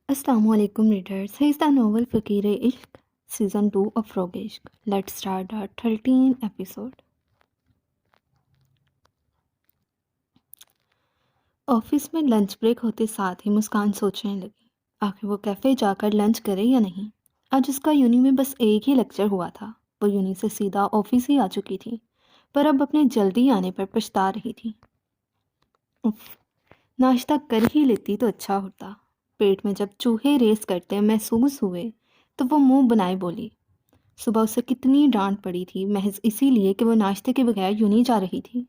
السلام علیکم readers. Here's the novel فقیر عشق سیزن 2 of فروغ عشق. Let's start our 13th episode. Office میں لنچ بریک ہوتے ساتھ ہی مسکان سوچنے لگی آخر وہ کیفے جا کر لنچ کرے یا نہیں. آج اس کا یونی میں بس ایک ہی لیکچر ہوا تھا. وہ یونی سے سیدھا آفس ہی آ چکی تھی پر اب اپنے جلدی آنے پر پچھتا رہی تھی. ناشتہ کر ہی لیتی تو اچھا ہوتا. پیٹ میں جب چوہے ریس کرتے محسوس ہوئے تو وہ منہ بنائے بولی. صبح اسے کتنی ڈانٹ پڑی تھی محض اسی لیے کہ وہ ناشتے کے بغیر یونی جا رہی تھی.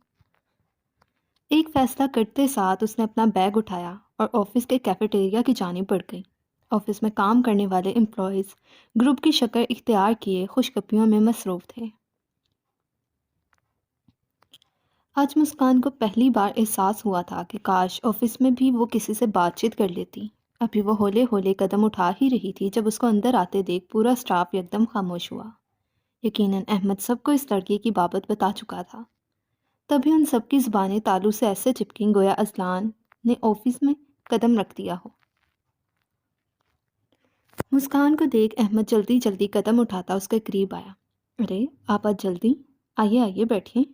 ایک فیصلہ کرتے ساتھ اس نے اپنا بیگ اٹھایا اور آفس کے کیفیٹیریا کی جانب بڑھ گئی. آفس میں کام کرنے والے امپلائیز گروپ کی شکل اختیار کیے خوشگپیوں میں مصروف تھے. آج مسکان کو پہلی بار احساس ہوا تھا کہ کاش آفس میں بھی وہ کسی سے بات چیت کر لیتی. ابھی وہ ہولے ہولے قدم اٹھا ہی رہی تھی جب اس کو اندر آتے دیکھ پورا اسٹاف یکدم خاموش ہوا. یقیناً احمد سب کو اس لڑکی کی بابت بتا چکا تھا. تبھی ان سب کی زبانیں تالو سے ایسے چپکیں گویا اذلان نے آفس میں قدم رکھ دیا ہو. مسکان کو دیکھ احمد جلدی جلدی قدم اٹھاتا اس کے قریب آیا. ارے آپ آج جلدی آئیے آئیے بیٹھیے.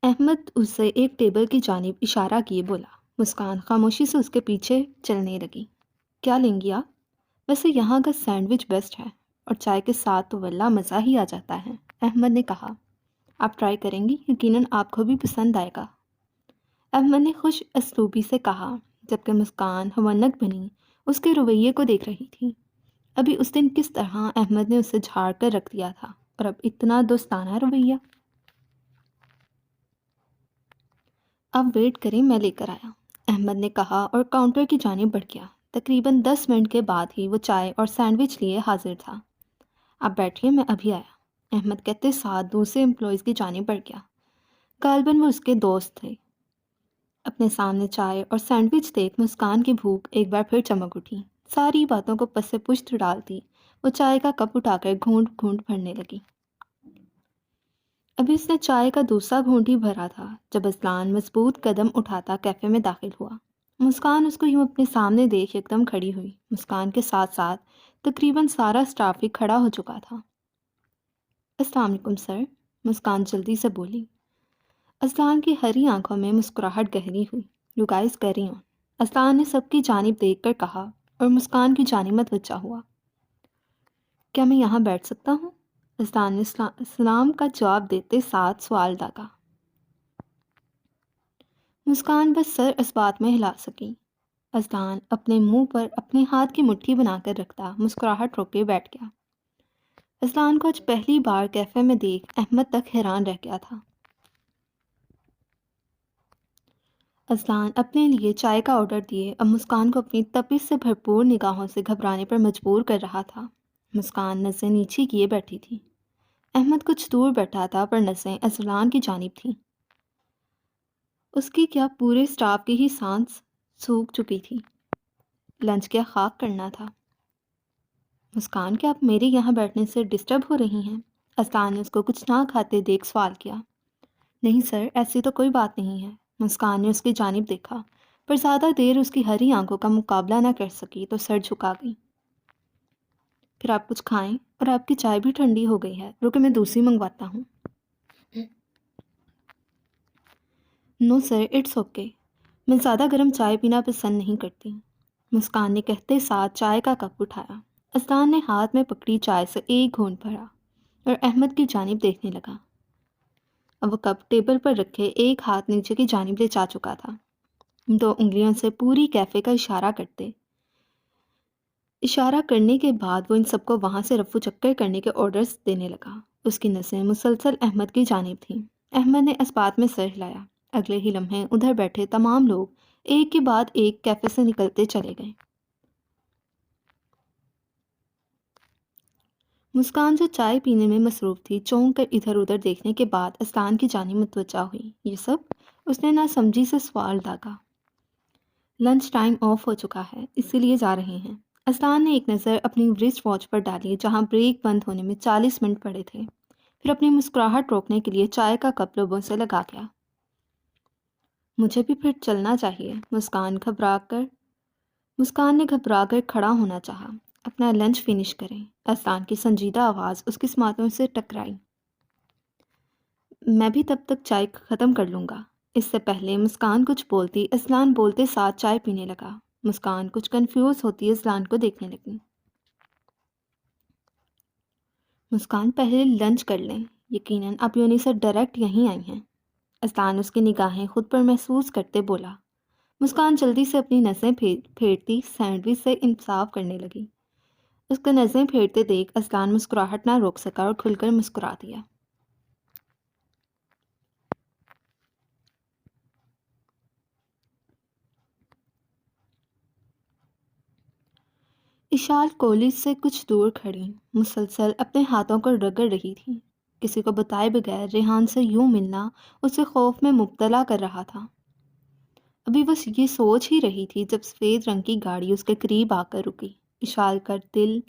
احمد اسے ایک ٹیبل کی جانب اشارہ کیے بولا. مسکان خاموشی سے اس کے پیچھے چلنے لگی. کیا لیں گی آپ؟ ویسے یہاں کا سینڈوچ بیسٹ ہے اور چائے کے ساتھ تو واللہ مزہ ہی آ جاتا ہے. احمد نے کہا. آپ ٹرائی کریں گی؟ یقیناً آپ کو بھی پسند آئے گا. احمد نے خوش اسلوبی سے کہا جبکہ مسکان ہونک بنی اس کے رویے کو دیکھ رہی تھی. ابھی اس دن کس طرح احمد نے اسے جھاڑ کر رکھ دیا تھا اور اب اتنا دوستانہ رویہ. اب ویٹ کریں میں لے کر آیا، احمد نے کہا اور کاؤنٹر کی جانب بڑھ گیا. تقریباً 10 منٹ کے بعد ہی وہ چائے اور سینڈوچ لیے حاضر تھا. آپ بیٹھیے میں ابھی آیا، احمد کہتے ساتھ دوسرے امپلائیز کی جانب بڑھ گیا. غالباً وہ اس کے دوست تھے. اپنے سامنے چائے اور سینڈوچ دیکھ مسکان کی بھوک ایک بار پھر چمک اٹھی. ساری باتوں کو پس سے پشت ڈالتی وہ چائے کا کپ اٹھا کر گھونٹ گھونٹ بھرنے لگی. ابھی اس نے چائے کا دوسرا گھونٹ ہی بھرا تھا جب اذلان مضبوط قدم اٹھاتا کیفے میں داخل ہوا. مسکان اس کو یوں اپنے سامنے دیکھ ایک دم کھڑی ہوئی. مسکان کے ساتھ ساتھ تقریباً سارا اسٹاف بھی کھڑا ہو چکا تھا. السلام علیکم سر، مسکان جلدی سے بولی. اذلان کی ہری آنکھوں میں مسکراہٹ گہری ہوئی. You guys carry on, Azlan نے سب کی جانب دیکھ کر کہا اور مسکان کی جانب متوجہ ہوا. کیا میں یہاں بیٹھ سکتا ہوں؟ اذلان نے سلام کا جواب دیتے ساتھ سوال داغا. مسکان بس سر اس بات میں ہلا سکی. اذلان اپنے منہ پر اپنے ہاتھ کی مٹھی بنا کر رکھتا مسکراہٹ روکے بیٹھ گیا. اذلان کو آج پہلی بار کیفے میں دیکھ احمد تک حیران رہ گیا تھا. اذلان اپنے لیے چائے کا آرڈر دیے اب مسکان کو اپنی تپش سے بھرپور نگاہوں سے گھبرانے پر مجبور کر رہا تھا. مسکان نظریں نیچی کیے بیٹھی تھی. احمد کچھ دور بیٹھا تھا پر نظریں اذلان کی جانب تھیں. اس کی کیا پورے اسٹاف کی ہی سانس سوکھ چکی تھی. لنچ کیا خاک کرنا تھا. مسکان کیا آپ میرے یہاں بیٹھنے سے ڈسٹرب ہو رہی ہیں؟ اذلان نے اس کو کچھ نہ کھاتے دیکھ سوال کیا. نہیں سر، ایسی تو کوئی بات نہیں ہے. مسکان نے اس کی جانب دیکھا پر زیادہ دیر اس کی ہری آنکھوں کا مقابلہ نہ کر سکی تو سر جھکا گئی. پھر آپ کچھ کھائیں اور آپ کی چائے بھی ٹھنڈی ہو گئی ہے، رکے میں دوسری منگواتا ہوں. نو سر، اٹس اوکے، میں زیادہ گرم چائے پینا پسند نہیں کرتی. مسکان نے کہتے ساتھ چائے کا کپ اٹھایا. اذلان نے ہاتھ میں پکڑی چائے سے ایک گھونٹ بھرا اور احمد کی جانب دیکھنے لگا. اب وہ کپ ٹیبل پر رکھے ایک ہاتھ نیچے کی جانب لے جا چکا تھا. 2 انگلیوں سے پوری کیفے کا اشارہ کرنے کے بعد وہ ان سب کو وہاں سے رفو چکر کرنے کے آرڈرز دینے لگا. اس کی نظریں مسلسل احمد کی جانب تھیں. احمد نے اس بات میں سر ہلایا. اگلے ہی لمحے ادھر بیٹھے تمام لوگ ایک کے بعد ایک کیفے سے نکلتے چلے گئے. مسکان جو چائے پینے میں مصروف تھی چونک کر ادھر ادھر دیکھنے کے بعد اذلان کی جانب متوجہ ہوئی. یہ سب؟ اس نے نہ سمجھی سے سوال داغا. لنچ ٹائم آف ہو چکا ہے اسی لیے جا رہے ہیں. اذلان نے ایک نظر اپنی ورسٹ واچ پر ڈالی جہاں بریک بند ہونے میں 40 منٹ پڑے تھے. پھر اپنی مسکراہٹ روکنے کے لیے چائے کا کپ لوگوں سے لگا گیا. مجھے بھی پھر چلنا چاہیے. مسکان گھبرا کر مسکان نے گھبرا کر کھڑا ہونا چاہا۔ اپنا لنچ فنش کریں۔ اسلان کی سنجیدہ آواز اس کی سماعتوں سے ٹکرائی۔ میں بھی تب تک چائے ختم کر لوں گا۔ اس سے پہلے مسکان کچھ بولتی، اسلان بولتے ساتھ چائے پینے لگا۔ مسکان کچھ کنفیوز ہوتی اسلان کو دیکھنے لگی۔ مسکان پہلے لنچ کر لیں، یقیناً آپ یونی سے ڈائریکٹ یہیں آئی ہیں۔ اسلان اس کی نگاہیں خود پر محسوس کرتے بولا۔ مسکان جلدی سے اپنی نظریں پھیرتی سینڈوچ سے انصاف کرنے لگی۔ اس کو نظریں پھیرتے دیکھ اسلان مسکراہٹ نہ روک سکا اور کھل کر مسکرا دیا۔ اشال کالج سے کچھ دور کھڑی مسلسل اپنے ہاتھوں کو رگڑ رہی تھی۔ کسی کو بتائے بغیر ریحان سے یوں ملنا اسے خوف میں مبتلا کر رہا تھا۔ ابھی وہ یہ سوچ ہی رہی تھی جب سفید رنگ کی گاڑی اس کے قریب آ کر رکی۔ اشال کا دل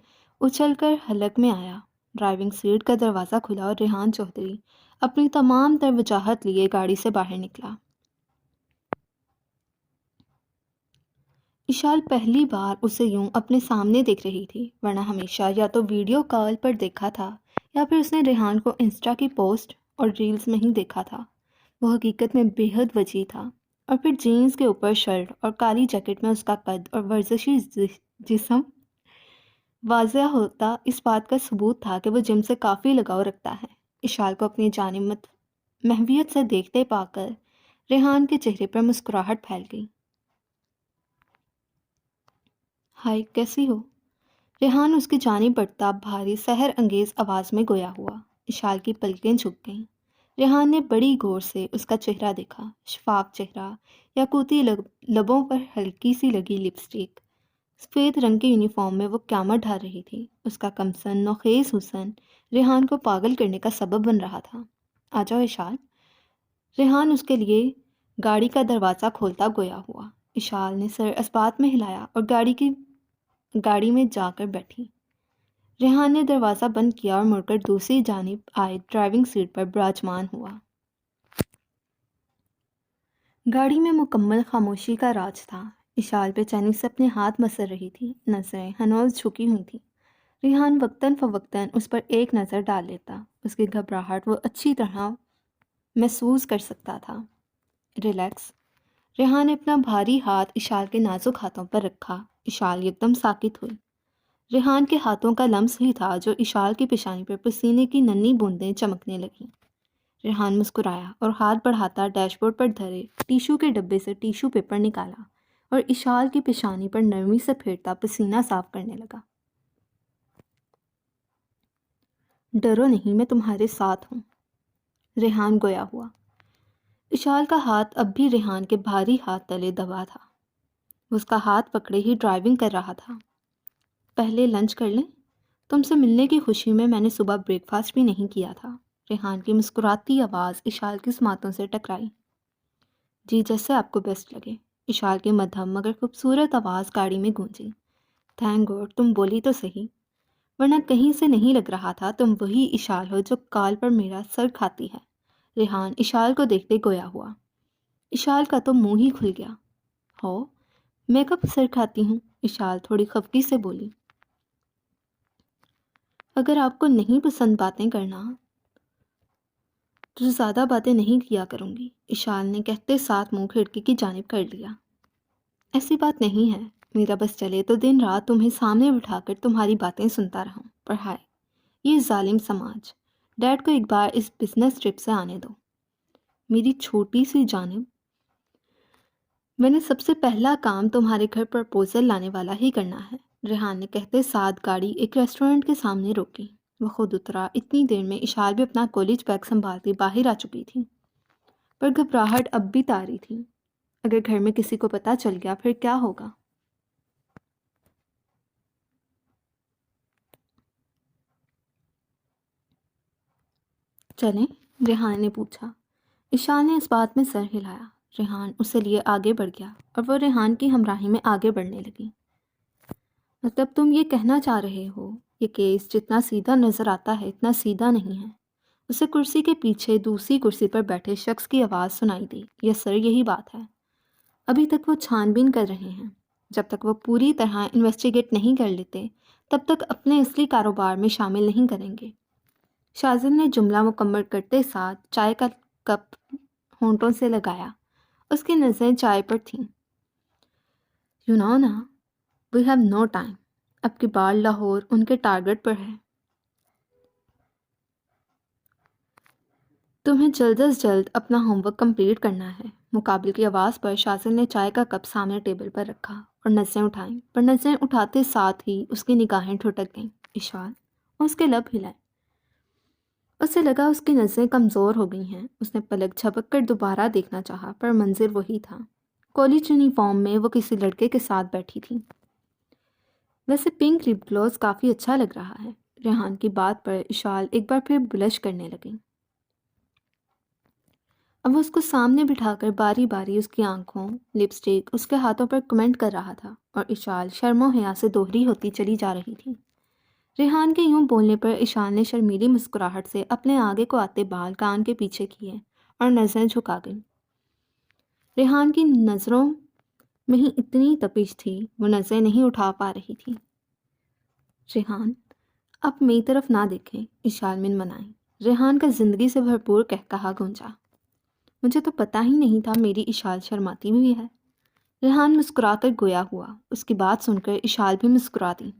اچھل کر حلق میں آیا۔ ڈرائیونگ سیٹ کا دروازہ کھلا اور ریحان چودھری اپنی تمام تر وجاہت لیے گاڑی سے باہر نکلا۔ اشال پہلی بار اسے یوں اپنے سامنے دیکھ رہی تھی، ورنہ ہمیشہ یا تو ویڈیو کال پر دیکھا تھا یا پھر اس نے ریحان کو انسٹا کی پوسٹ اور ریلز میں ہی دیکھا تھا۔ وہ حقیقت میں بے حد وسیع تھا، اور پھر جینز کے اوپر شرٹ اور کالی جیکٹ میں اس کا قد اور ورزشی جسم واضح ہوتا اس بات کا ثبوت تھا کہ وہ جم سے کافی لگاؤ رکھتا ہے۔ اشال کو اپنی جانب محویت سے دیکھتے پا کر ریحان کے چہرے پر مسکراہٹ پھیل گئی۔ ہائے، کیسی ہو؟ ریحان اس کی جانب بڑھتا بھاری سحر انگیز آواز میں گویا ہوا۔ اشال کی پلکیں جھک گئیں۔ ریحان نے بڑی غور سے اس کا چہرہ دیکھا، شفاف چہرہ، یاقوتی لبوں پر ہلکی سی لگی لپسٹک۔ سفید رنگ کے یونیفارم میں وہ قیامت ڈھال رہی تھی۔ اس کا کمسن نوخیز حسن ریحان کو پاگل کرنے کا سبب بن رہا تھا۔ آ جاؤ اشال۔ ریحان اس کے لیے گاڑی کا دروازہ کھولتا گویا ہوا۔ اشال نے سر اسبات میں ہلایا اور گاڑی میں جا کر بیٹھی۔ ریحان نے دروازہ بند کیا اور مڑ کر دوسری جانب آئے ڈرائیونگ سیٹ پر براجمان ہوا۔ گاڑی میں مکمل خاموشی کا راج تھا۔ اشال بے چینی سے اپنے ہاتھ مسل رہی تھی، نظریں ہنوز جھکی ہوئی تھیں۔ ریحان وقتاً فوقتاً اس پر ایک نظر ڈال لیتا۔ اس کی گھبراہٹ وہ اچھی طرح محسوس کر سکتا تھا۔ ریلیکس۔ ریحان نے اپنا بھاری ہاتھ اشال کے نازک ہاتھوں پر رکھا۔ اشال یکدم ساکت ہوئی۔ ریحان کے ہاتھوں کا لمس ہی تھا جو اشال کی پیشانی پر پسینے کی ننھی بوندیں چمکنے لگیں۔ ریحان مسکرایا اور ہاتھ بڑھاتا ڈیش بورڈ پر دھرے ٹیشو کے ڈبے سے ٹیشو پیپر نکالا اور اشال کی پیشانی پر نرمی سے پھیرتا پسینہ صاف کرنے لگا۔ ڈرو نہیں، میں تمہارے ساتھ ہوں، ریحان گویا ہوا۔ اشال کا ہاتھ اب بھی ریحان کے بھاری ہاتھ تلے دبا تھا۔ وہ اس کا ہاتھ پکڑے ہی ڈرائیونگ کر رہا تھا۔ پہلے لنچ کر لیں؟ تم سے ملنے کی خوشی میں نے صبح بریک فاسٹ بھی نہیں کیا تھا۔ ریحان کی مسکراتی آواز اشال کی سماعتوں سے ٹکرائی۔ جی، جیسے آپ کو بیسٹ لگے، اشال کی مدھم مگر خوبصورت آواز گاڑی میں گونجی۔ تھینک گاڈ تم بولی تو صحیح، ورنہ کہیں سے نہیں لگ رہا تھا تم وہی اشال ہو جو کال پر میرا سر کھاتی ہے۔ ریحان اشال کو دیکھتے گویا ہوا۔ اشال کا تو منہ ہی کھل گیا۔ ہو، میں کب سر کھاتی ہوں؟ اشال تھوڑی خفگی سے بولی۔ اگر آپ کو نہیں پسند باتیں کرنا تو زیادہ باتیں نہیں کیا کروں گی، اشال نے کہتے ساتھ منہ کھڑکی کی جانب کر لیا۔ ایسی بات نہیں ہے، میرا بس چلے تو دن رات تمہیں سامنے بٹھا کر تمہاری باتیں سنتا رہوں، پر ہائے یہ ظالم سماج۔ ڈیڈ کو ایک بار اس بزنس ٹرپ سے آنے دو، میری چھوٹی سی جانب۔ میں نے سب سے پہلا کام تمہارے گھر پرپوزل لانے والا ہی کرنا ہے، ریحان نے کہتے ساتھ گاڑی ایک ریسٹورنٹ کے سامنے روکی۔ وہ خود اترا۔ اتنی دیر میں اشال بھی اپنا کالج بیگ سنبھالتی باہر آ چکی تھی، پر گھبراہٹ اب بھی طاری تھی۔ اگر گھر میں کسی کو پتہ چل گیا پھر کیا ہوگا؟ چلیں؟ ریحان نے پوچھا۔ اشال نے اس بات میں سر ہلایا۔ ریحان اسے لیے آگے بڑھ گیا اور وہ ریحان کی ہمراہی میں آگے بڑھنے لگی۔ مطلب تم یہ کہنا چاہ رہے ہو یہ کیس جتنا سیدھا نظر آتا ہے اتنا سیدھا نہیں ہے؟ اسے کرسی کے پیچھے دوسری کرسی پر بیٹھے شخص کی آواز سنائی دی۔ یس سر، یہی بات ہے۔ ابھی تک وہ چھان بین کر رہے ہیں۔ جب تک وہ پوری طرح انویسٹیگیٹ نہیں کر لیتے تب تک اپنے اصلی کاروبار میں شامل نہیں کریں گے۔ شاذل نے جملہ مکمل کرتے ساتھ چائے کا کپ ہونٹوں سے لگایا۔ اس کی نظریں چائے پر تھیں۔ یو نو نا، وی ہیو نو ٹائم۔ اب کی بار لاہور ان کے ٹارگٹ پر ہے۔ تمہیں جلد از جلد اپنا ہوم ورک کمپلیٹ کرنا ہے۔ مقابل کی آواز پر شاذل نے چائے کا کپ سامنے ٹیبل پر رکھا اور نظریں اٹھائیں، پر نظریں اٹھاتے ساتھ ہی اس کی نگاہیں ٹھٹک گئیں۔ اشال، اس کے لب ہلائے۔ اسے لگا اس کی نظریں کمزور ہو گئی ہیں۔ اس نے پلک جھپک کر دوبارہ دیکھنا چاہا، پر منظر وہی تھا۔ کالج یونیفارم میں وہ کسی لڑکے کے ساتھ بیٹھی تھی۔ ویسے پنک لپ گلوز کافی اچھا لگ رہا ہے۔ ریحان کی بات پر اشال ایک بار پھر بلش کرنے لگی۔ اب وہ اس کو سامنے بٹھا کر باری باری اس کی آنکھوں، لپسٹک، اس کے ہاتھوں پر کمنٹ کر رہا تھا، اور اشال شرم و حیا سے دوہری ہوتی چلی جا رہی تھی۔ ریحان کے یوں بولنے پر اشال نے شرمیلی مسکراہٹ سے اپنے آگے کو آتے بال کان کے پیچھے کیے اور نظریں جھکا گئیں۔ ریحان کی نظروں میں ہی اتنی تپش تھی، وہ نظریں نہیں اٹھا پا رہی تھی۔ ریحان، اب میری طرف نہ دیکھیں، اشال منمنائی۔ ریحان کا زندگی سے بھرپور قہقہا گونجا۔ مجھے تو پتہ ہی نہیں تھا میری اشال شرماتی بھی ہے۔ ریحان مسکرا کر گویا ہوا۔ اس کی بات سن کر اشال بھی مسکرا دی۔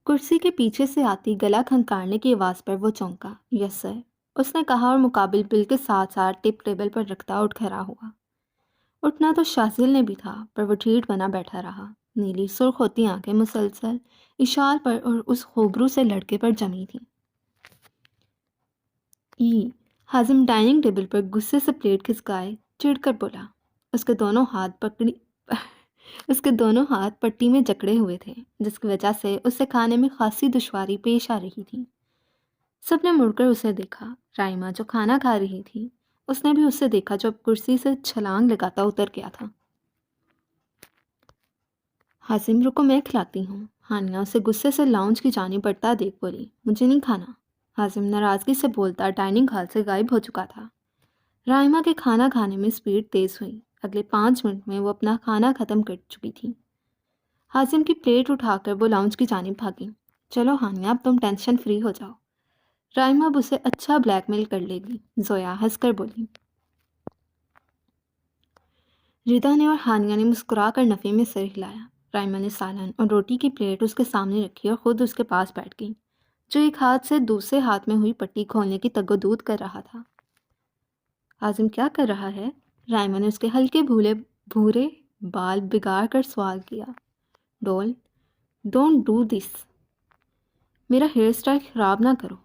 کرسی کے پیچھے سے آتی گلا کھنکارنے کی آواز پر وہ چونکا۔ یس سر، اس نے کہا اور مقابل بل کے ساتھ ساتھ ٹپ ٹیبل پر رکھتا اٹھ کھڑا ہوا۔ اٹھنا تو شاذل نے بھی تھا، پر وہ ٹھیٹ بنا بیٹھا رہا۔ نیلی سرخ ہوتی آنکھیں مسلسل اشال پر اور اس خوبرو سے لڑکے پر جمی تھیں۔ حازم ڈائننگ ٹیبل پر غصے سے پلیٹ کھسکائے چڑھ کر بولا۔ اس کے دونوں ہاتھ پٹی میں جکڑے ہوئے تھے، جس کی وجہ سے اسے کھانے میں خاصی دشواری پیش آ رہی تھی۔ سب نے مڑ کر اسے دیکھا۔ رائمہ جو کھانا کھا رہی تھی، اس نے بھی اسے دیکھا جو اب کرسی سے چھلانگ لگاتا اتر گیا تھا۔ حازم، رکو میں کھلاتی ہوں، ہانیہ اسے غصے سے لاؤنج کی جانب بڑھتا دیکھ بولی۔ مجھے نہیں کھانا۔ حازم ناراضگی سے بولتا ڈائننگ ہال سے غائب ہو چکا تھا۔ رائمہ کے کھانا کھانے میں سپیڈ تیز ہوئی۔ اگلے 5 منٹ میں وہ اپنا کھانا ختم کر چکی تھی۔ حازم کی پلیٹ اٹھا کر وہ لاؤنج کی جانب بھاگی۔ چلو ہانیہ، اب تم ٹینشن فری ہو جاؤ۔ رائمہ اب اسے اچھا بلیک میل کر لے گی، زویا ہنس کر بولی۔ ردا نے اور ہانیہ نے مسکرا کر نفی میں سر ہلایا۔ رائمہ نے سالن اور روٹی کی پلیٹ اس کے سامنے رکھی اور خود اس کے پاس بیٹھ گئی، جو ایک ہاتھ سے دوسرے ہاتھ میں ہوئی پٹی کھولنے کی تگ و دود کر رہا تھا۔ حازم کیا کر رہا ہے؟ رائمہ نے اس کے ہلکے بھورے بال بگاڑ کر سوال کیا۔ ڈونٹ ڈو دس، میرا ہیئر اسٹائل خراب نہ کرو۔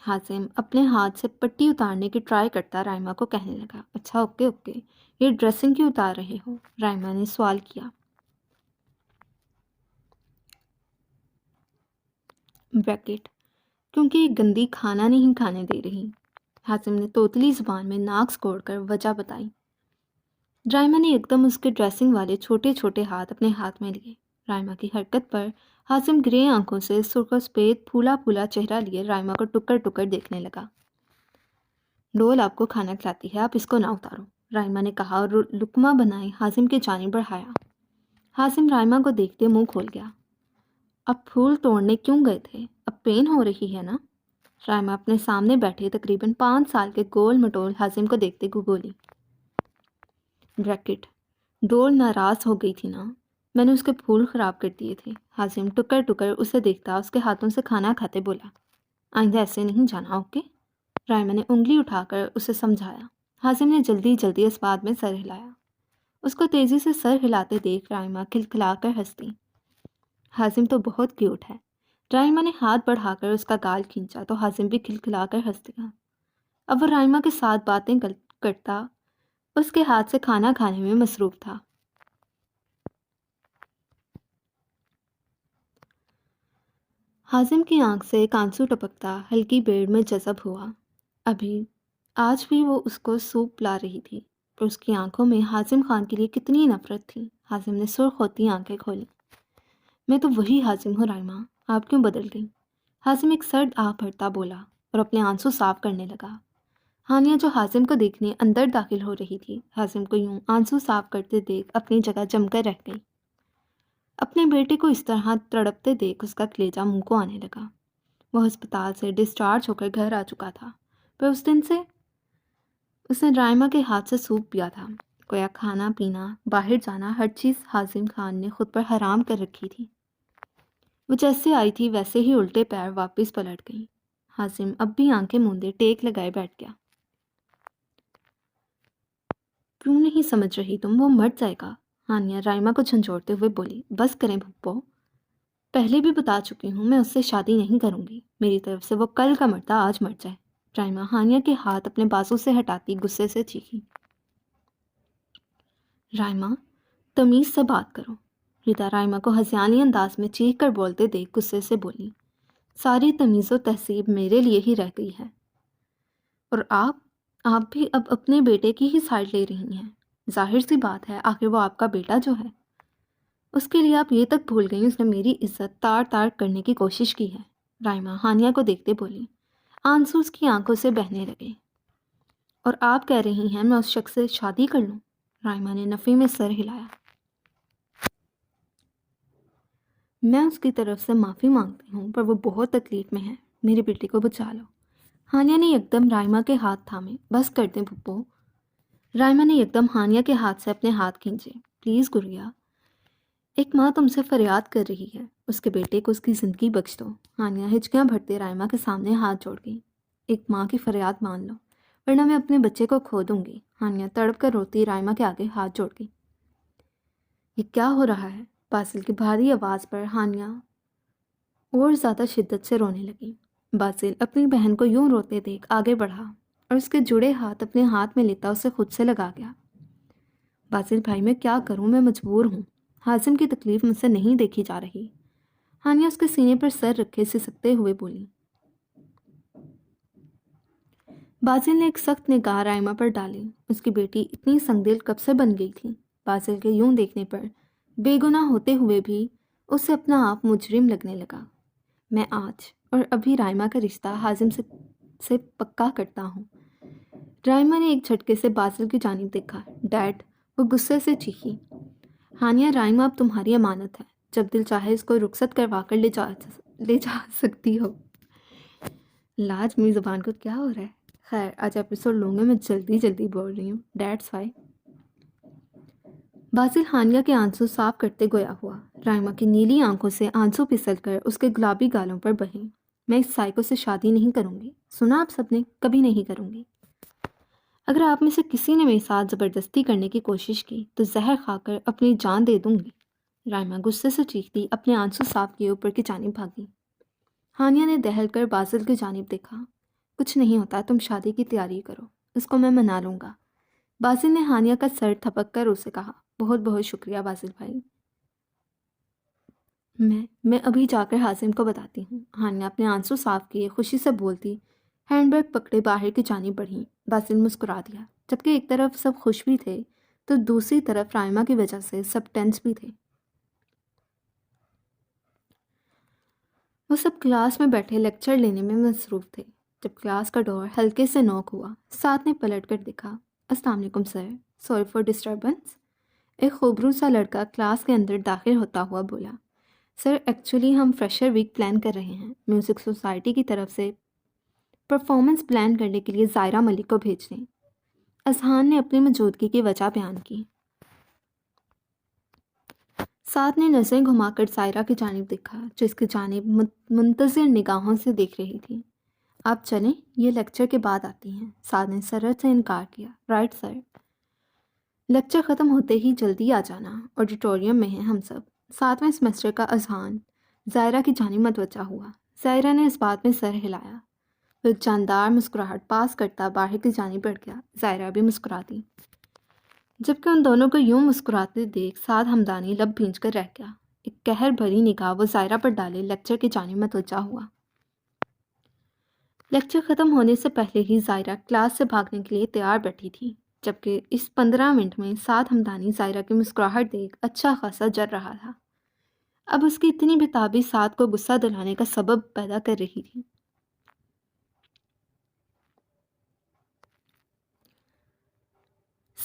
حازم اپنے ہاتھ سے پٹی اتارنے کی ٹرائی کرتا رائمہ کو کہنے لگا۔ اچھا، اوکے، یہ ڈریسنگ کیوں اتار رہے ہو؟ رائمہ نے سوال کیا۔ بریکٹ، کیونکہ یہ گندی کھانا نہیں کھانے دے رہی۔ حازم نے توتلی زبان میں ناک سکوڑ کر وجہ بتائی۔ رائمہ نے ایک دم اس کے ڈریسنگ والے چھوٹے چھوٹے ہاتھ اپنے ہاتھ میں لیے۔ رائمہ کی حرکت پر حازم گرے آنکھوں سے سرخ و سفید پھولا پھولا چہرہ لیے رائمہ کو ٹکر ٹکر دیکھنے لگا۔ ڈول آپ کو کھانا کھلاتی ہے، آپ اس کو نہ اتارو، رائمہ نے کہا اور لقمہ بنائے حازم کی جانب بڑھایا۔ حازم رائمہ کو دیکھتے منہ کھول گیا۔ اب پھول توڑنے کیوں گئے تھے؟ اب پین ہو رہی ہے نا؟ رائمہ اپنے سامنے بیٹھے تقریباً 5 سال کے گول مٹول حازم کو دیکھتے ہوئے بولی۔ بریکٹ، ڈول ناراض ہو گئی تھی نا، میں نے اس کے پھول خراب کر دیے تھے۔ حازم ٹکر ٹکر اسے دیکھتا اس کے ہاتھوں سے کھانا کھاتے بولا۔ آئندہ ایسے نہیں جانا، اوکے؟ رائمہ نے انگلی اٹھا کر اسے سمجھایا۔ حازم نے جلدی جلدی اس بات میں سر ہلایا۔ اس کو تیزی سے سر ہلاتے دیکھ رائمہ کھلکھلا کر ہنس دی۔ حازم تو بہت کیوٹ ہے۔ رائمہ نے ہاتھ بڑھا کر اس کا گال کھینچا تو حازم بھی کھلکھلا کر ہنس دیا۔ اب وہ رائمہ کے ساتھ باتیں کرتا اس کے ہاتھ سے کھانا کھانے میں مصروف تھا۔ حازم کی آنکھ سے ایک آنسو ٹپکتا ہلکی بیڑ میں جذب ہوا۔ آج بھی وہ اس کو سوپ پلا رہی تھی، پر اس کی آنکھوں میں حازم خان کے لیے کتنی نفرت تھی۔ حازم نے سرخ ہوتی آنکھیں کھولیں۔ میں تو وہی حازم ہوں رائمہ، آپ کیوں بدل گئی؟ حازم ایک سرد آہ بھرتا بولا اور اپنے آنسو صاف کرنے لگا۔ ہانیہ جو حازم کو دیکھنے اندر داخل ہو رہی تھی، حازم کو یوں آنسو صاف کرتے دیکھ اپنی جگہ جم کر رہ گئی۔ اپنے بیٹے کو اس طرح تڑپتے دیکھ اس کا کلیجہ منہ کو آنے لگا۔ وہ ہسپتال سے ڈسچارج ہو کر گھر آ چکا تھا، پر اس دن سے اس نے رائمہ کے ہاتھ سے سوپ پیا تھا۔ گویا کھانا پینا، باہر جانا، ہر چیز حازم خان نے خود پر حرام کر رکھی تھی۔ وہ جیسے آئی تھی ویسے ہی الٹے پیر واپس پلٹ گئی۔ حازم اب بھی آنکھیں موندے ٹیک لگائے بیٹھ گیا۔ کیوں نہیں سمجھ رہی تم؟ وہ مر جائے گا، ہانیہ رائمہ کو جھنجھوڑتے ہوئے بولی۔ بس کریں پھپھو، پہلے بھی بتا چکی ہوں میں اس سے شادی نہیں کروں گی۔ میری طرف سے وہ کل کا مرتا آج مر جائے۔ رائمہ ہانیہ کے ہاتھ اپنے بازو سے ہٹاتی غصے سے چیخی۔ رائمہ، تمیز سے بات کرو۔ ردا رائمہ کو ہذیانی انداز میں چیخ کر بولتے دیکھ غصے سے بولی۔ ساری تمیز و تہذیب میرے لیے ہی رہ گئی ہے، اور آپ بھی اب اپنے بیٹے کی ہی سائڈ لے رہی ہیں۔ ظاہر سی بات ہے، آخر وہ آپ کا بیٹا جو ہے، اس کے لیے آپ یہ تک بھول گئی اس نے میری عزت تار تار کرنے کی کوشش کی ہے۔ رائمہ ہانیہ کو دیکھتے بولی۔ آنسو اس کی آنکھوں سے بہنے لگے۔ اور آپ کہہ رہی ہیں میں اس شخص سے شادی کر لوں؟ رائمہ نے نفی میں سر ہلایا۔ میں اس کی طرف سے معافی مانگتی ہوں، پر وہ بہت تکلیف میں ہے۔ میرے بیٹے کو بچا لو۔ ہانیہ نے یکدم رائمہ کے ہاتھ تھامے۔ بس کر دیں پھپھو۔ رائمہ نے یکدم ہانیہ کے ہاتھ سے اپنے ہاتھ کھینچے۔ پلیز گڑیا، ایک ماں تم سے فریاد کر رہی ہے، اس کے بیٹے کو اس کی زندگی بخش دو۔ ہانیہ ہچکیاں بھرتے رائمہ کے سامنے ہاتھ جوڑ گئی۔ ایک ماں کی فریاد مان لو، ورنہ میں اپنے بچے کو کھو دوں گی۔ ہانیہ تڑپ کر روتی رائمہ کے آگے ہاتھ جوڑ گئی۔ یہ کیا ہو رہا ہے؟ باسل کی بھاری آواز پر ہانیہ اور زیادہ شدت سے رونے لگی۔ باسل اپنی بہن کو یوں روتے دیکھ آگے بڑھا اور اس کے جڑے ہاتھ اپنے ہاتھ میں لیتا اسے خود سے لگا گیا۔ باسل بھائی، میں کیا کروں؟ میں مجبور ہوں۔ حازم کی تکلیف مجھ سے نہیں دیکھی جا رہی۔ ہانیہ اس کے سینے پر سر رکھے سسکتے ہوئے بولی۔ باسل نے ایک سخت نگاہ رائمہ پر ڈالی۔ اس کی بیٹی اتنی سنگ دل کب سے بن گئی تھی؟ باسل کے یوں دیکھنے پر بے گناہ ہوتے ہوئے بھی اسے اپنا آپ مجرم لگنے لگا۔ میں آج اور ابھی رائمہ کا رشتہ حازم سے پکا کرتا ہوں۔ رائمہ نے ایک جھٹکے سے باسل کی جانب دیکھا۔ ڈیڈ، وہ غصے سے چیخی۔ ہانیہ، رائمہ اب تمہاری امانت ہے، جب دل چاہے اس کو رخصت کروا کر لے جا سکتی ہو۔ لاج میری زبان کو کیا ہو رہا ہے؟ خیر، آج ایپیسوڈ لوں گے، میں جلدی بول رہی ہوں، ڈیٹس وائی۔ باسل ہانیہ کے آنسو صاف کرتے گویا ہوا۔ رائمہ کی نیلی آنکھوں سے آنسو پھسل کر اس کے گلابی گالوں پر بہیں۔ میں اس سائیکو سے شادی نہیں کروں گی، سنا آپ سب نے؟ کبھی نہیں کروں گی۔ اگر آپ میں سے کسی نے میرے ساتھ زبردستی کرنے کی کوشش کی تو زہر کھا کر اپنی جان دے دوں گی۔ رائمہ غصے سے چیختی اپنے آنسو صاف کیے اوپر کی جانب بھاگی۔ ہانیہ نے دہل کر باسل کی جانب دیکھا۔ کچھ نہیں ہوتا، تم شادی کی تیاری کرو، اس کو میں منا لوں گا۔ باسل نے ہانیہ کا سر تھپک کر اسے کہا۔ بہت بہت شکریہ باسل بھائی، میں ابھی جا کر حازم کو بتاتی ہوں۔ ہانیہ اپنے آنسو صاف کیے خوشی سے بولتی ہینڈ بیگ پکڑے باہر کی جانب بڑھی۔ باسل مسکرا دیا۔ جبکہ ایک طرف سب خوش بھی تھے تو دوسری طرف رائمہ کی وجہ سے سب ٹینس بھی تھے۔ وہ سب کلاس میں بیٹھے لیکچر لینے میں مصروف تھے۔ جب کلاس کا ڈور ہلکے سے نوک ہوا، ساتھ نے پلٹ کر دیکھا۔ السلام علیکم سر، سوری فار ڈسٹربنس۔ ایک خوبرو سا لڑکا کلاس کے اندر داخل ہوتا ہوا بولا۔ سر، ایکچولی ہم فریشر ویک پلان کر رہے ہیں، میوزک سوسائٹی کی طرف سے پرفارمنس پلان کرنے کے لیے زائرہ ملک کو بھیج دیں۔ اذہان نے اپنی موجودگی کی وجہ بیان کی۔ ساتھ نے نظریں گھما کر زائرہ کی جانب دیکھا، جو اس کی جانب منتظر نگاہوں سے دیکھ رہی تھی۔ آپ چلیں، یہ لیکچر کے بعد آتی ہیں۔ ساتھ نے سرعت سے انکار کیا۔ Right sir. لیکچر ختم ہوتے ہی جلدی آ جانا، آڈیٹوریم میں ہیں ہم سب۔ 7ویں سیمسٹر کا اذہان زائرہ کی جانب متوجہ ہوا۔ زائرہ نے اس بات میں سر ہلایا۔ وہ ایک جاندار مسکراہٹ پاس کرتا باہر کی جانب بڑھ گیا۔ زائرہ بھی مسکراتی، جبکہ ان دونوں کو یوں مسکراتے دیکھ سعد ہمدانی لب بھینچ کر رہ گیا۔ ایک قہر بھری نگاہ وہ زائرہ پر ڈالے لیکچر کی جانب متوجہ ہوا۔ لیکچر ختم ہونے سے پہلے ہی زائرہ کلاس سے بھاگنے کے لیے تیار بیٹھی تھی، جبکہ اس 15 منٹ میں سعد ہمدانی زائرہ کی مسکراہٹ دیکھ اچھا خاصا جر رہا تھا۔ اب اس کی اتنی بےتابی سعد کو غصہ دلانے کا سبب پیدا کر رہی تھی۔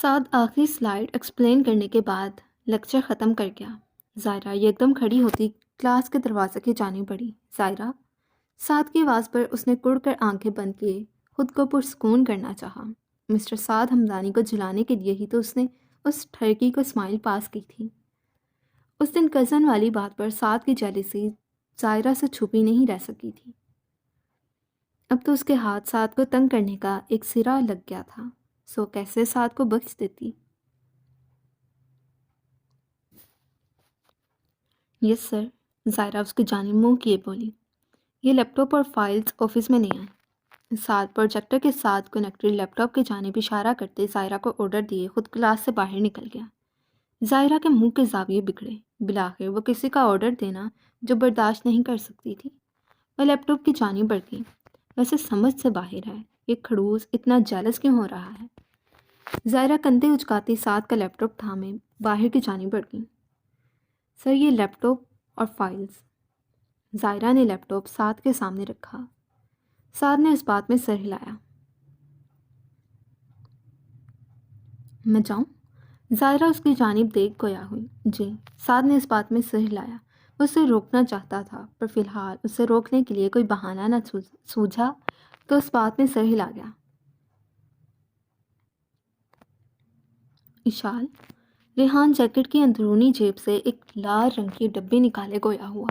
سعد آخری سلائیڈ ایکسپلین کرنے کے بعد لیکچر ختم کر گیا۔ ظاہرہ یکدم کھڑی ہوتی کلاس کے دروازے کی جانب بڑھی۔ ظاہرہ، سعد کی آواز پر اس نے کڑ کر آنکھیں بند کیے خود کو پرسکون کرنا چاہا۔ مسٹر سعد ہمدانی کو جلانے کے لیے ہی تو اس نے اس ٹھرکی کو اسمائل پاس کی تھی۔ اس دن کزن والی بات پر سعد کی جیلسی ظاہرہ سے چھپی نہیں رہ سکی تھی۔ اب تو اس کے ہاتھ سعد کو تنگ کرنے کا ایک سرا لگ گیا تھا، سو کیسے سعد کو بخش دیتی؟ یس سر، ظاہرہ اس کی جانب منہ کیے بولی۔ یہ لیپ ٹاپ اور فائلز آفس میں نہیں آئیں۔ سعد پروجیکٹر کے ساتھ کنیکٹڈ لیپ ٹاپ کی جانب اشارہ کرتے ظاہرہ کو آرڈر دیے خود کلاس سے باہر نکل گیا۔ ظاہرہ کے منہ کے زاویے بگڑے۔ بالآخر وہ کسی کا آرڈر دینا جو برداشت نہیں کر سکتی تھی۔ وہ لیپ ٹاپ کی جانب بڑھ گئی۔ ویسے سمجھ سے باہر ہے، یہ کھڑوس اتنا جیلس کیوں ہو رہا ہے؟ ظاہرہ کندھے اچکاتی سعد کا لیپ ٹاپ تھامے باہر کی جانب بڑھ گئی۔ سر، یہ لیپ ٹاپ اور فائلز۔ ظاہرہ نے لیپ ٹاپ سعد کے سامنے رکھا۔ سعد نے اس بات میں سر ہلایا۔ میں جاؤں؟ ظاہرہ اس کی جانب دیکھ گویا ہوئی۔ جی۔ سعد نے اس بات میں سر ہلایا۔ وہ اسے روکنا چاہتا تھا، پر فی الحال اسے روکنے کے لیے کوئی بہانہ نہ سوجھا تو اس بات میں سر ہلا گیا۔ اشال۔ ریحان جیکٹ کی اندرونی جیب سے ایک لال رنگ کی ڈبی نکالے گویا ہوا۔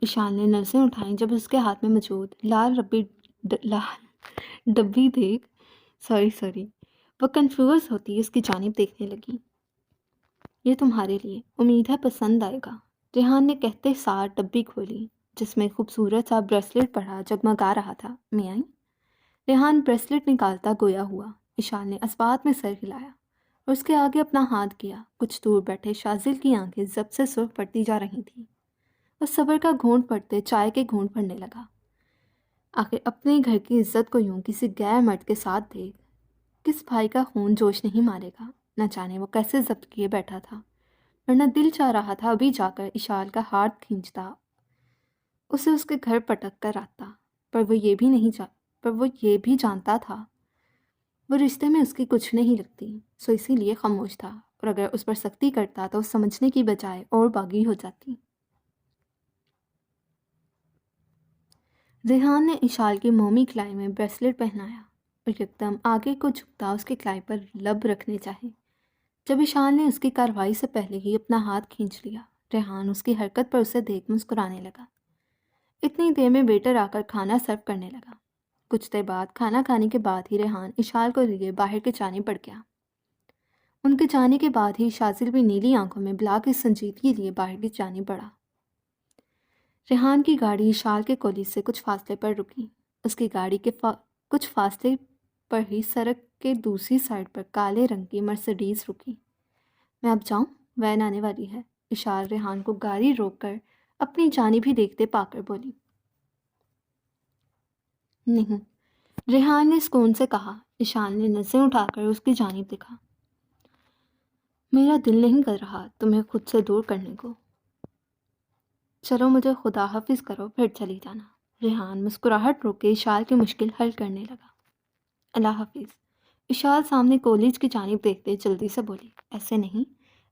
اشال نے نظریں اٹھائیں جب اس کے ہاتھ میں موجود لال ڈبی دیکھ سوری وہ کنفیوز ہوتی اس کی جانب دیکھنے لگی۔ یہ تمہارے لیے، امید ہے پسند آئے گا، ریحان نے کہتے ساتھ ڈبی کھولی جس میں خوبصورت سا بریسلٹ پڑا جگمگا رہا تھا۔ میں آئی؟ ریحان بریسلٹ نکالتا گویا ہوا۔ اشال نے اس بات میں سر ہلایا اور اس کے آگے اپنا ہاتھ کیا۔ کچھ دور بیٹھے شاذل کی آنکھیں ضبط سے سرخ پڑتی جا رہی تھیں۔ وہ صبر کا گھونٹ پڑتے چائے کے گھونٹ پڑنے لگا۔ آخر اپنے گھر کی عزت کو یوں کسی غیر مرد کے ساتھ دیکھ کس بھائی کا خون جوش نہیں مارے گا؟ نہ جانے وہ کیسے ضبط کیے بیٹھا تھا، ورنہ دل چاہ رہا تھا ابھی جا کر اشال کا ہاتھ کھینچتا، اسے اس کے گھر پٹک کر آتا، پر وہ یہ بھی جانتا تھا وہ رشتے میں اس کی کچھ نہیں رکھتی، سو اسی لیے خاموش تھا، اور اگر اس پر سختی کرتا تو سمجھنے کی بجائے اور باغی ہو جاتی۔ ریحان نے اشال کی مومی کلائی میں بریسلٹ پہنایا اور یکدم آگے کو جھکتا اس کی کلائی پر لب رکھنے چاہے۔ جب اشال نے اس کی کارروائی سے پہلے ہی اپنا ہاتھ کھینچ لیا، ریحان اس کی حرکت پر اسے دیکھ مسکرانے لگا۔ اتنی دیر میں ویٹر آ کر کھانا سرو کرنے لگا۔ کچھ دیر بعد کھانا کھانے کے بعد ہی ریحان اشال کو لیے باہر کی جانب بڑھ گیا۔ ان کے جانے کے بعد ہی شاذل بھی نیلی آنکھوں میں بلا کی سنجیدگی لیے باہر کی جانب بڑھا۔ ریحان کی گاڑی اشال کے کالج سے کچھ فاصلے پر رکی۔ اس کی گاڑی کے کچھ فاصلے پر ہی سڑک کے دوسری سائڈ پر کالے رنگ کی مرسڈیز رکی۔ میں اب جاؤں؟ وین آنے والی ہے، اشال ریحان کو گاڑی روک کر اپنی جانب ہی دیکھتے پا کر بولی۔ نہیں، ریحان نے سکون سے کہا۔ اشال نے نظریں اٹھا کر اس کی جانب دیکھا۔ میرا دل نہیں کر رہا تمہیں خود سے دور کرنے کو۔ چلو مجھے خدا حافظ کرو پھر چلی جانا۔ ریحان مسکراہٹ روک کے اشال کی مشکل حل کرنے لگا۔ اللہ حافظ، اشال سامنے کالج کی جانب دیکھتے جلدی سے بولی۔ ایسے نہیں،